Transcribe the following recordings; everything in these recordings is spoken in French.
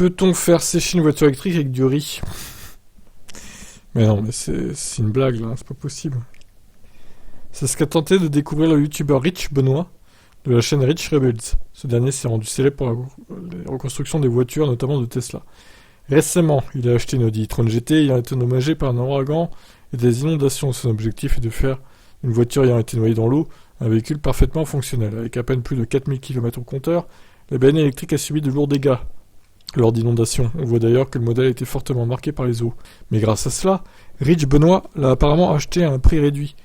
Peut-on faire sécher une voiture électrique avec du riz? Mais non, mais c'est une blague, là, c'est pas possible. C'est ce qu'a tenté de découvrir le youtubeur Rich Benoit de la chaîne Rich Rebels. Ce dernier s'est rendu célèbre pour la reconstruction des voitures, notamment de Tesla. Récemment, il a acheté une Audi e-tron GT ayant été endommagée par un ouragan et des inondations. Son objectif est de faire une voiture ayant été noyée dans l'eau un véhicule parfaitement fonctionnel. Avec à peine plus de 4000 km au compteur, la BN électrique a subi de lourds dégâts lors d'inondations. On voit d'ailleurs que le modèle a été fortement marqué par les eaux. Mais grâce à cela, Rich Benoit l'a apparemment acheté à un prix réduit,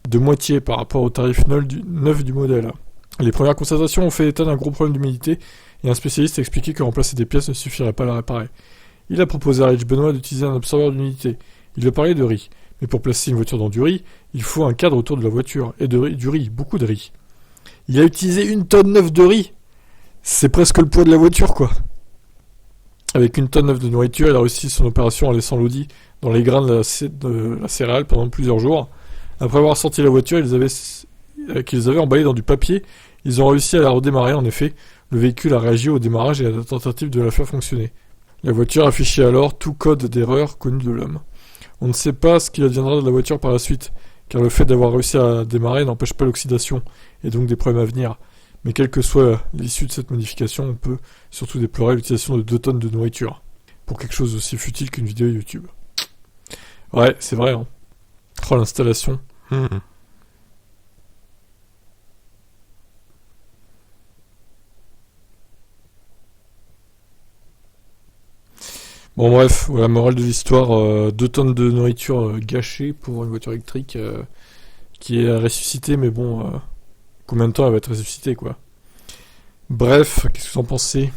de moitié par rapport au tarif neuf du modèle. Les premières constatations ont fait état d'un gros problème d'humidité et un spécialiste a expliqué que remplacer des pièces ne suffirait pas à la réparer. Il a proposé à Rich Benoit d'utiliser un absorbeur d'humidité. Il a parlé de riz. Mais pour placer une voiture dans du riz, il faut un cadre autour de la voiture. Et du riz, beaucoup de riz. Il a utilisé 1,9 tonne de riz. C'est presque le poids de la voiture, quoi. Avec 1,9 tonne de nourriture, il a réussi son opération en laissant l'Audi dans les grains de la céréale pendant plusieurs jours. Après avoir sorti la voiture, qu'ils avaient emballée dans du papier, ils ont réussi à la redémarrer. En effet, le véhicule a réagi au démarrage et à la tentative de la faire fonctionner. La voiture affichait alors tout code d'erreur connu de l'homme. On ne sait pas ce qu'il adviendra de la voiture par la suite, car le fait d'avoir réussi à démarrer n'empêche pas l'oxydation, et donc des problèmes à venir. Mais quelle que soit l'issue de cette modification, on peut surtout déplorer l'utilisation de 2 tonnes de nourriture, pour quelque chose aussi futile qu'une vidéo YouTube. Ouais, c'est vrai, hein. Oh, l'installation. Bon bref, voilà, morale de l'histoire, 2 tonnes de nourriture gâchée pour une voiture électrique qui est ressuscitée, mais bon, combien de temps elle va être ressuscitée, quoi. Bref, qu'est-ce que vous en pensez?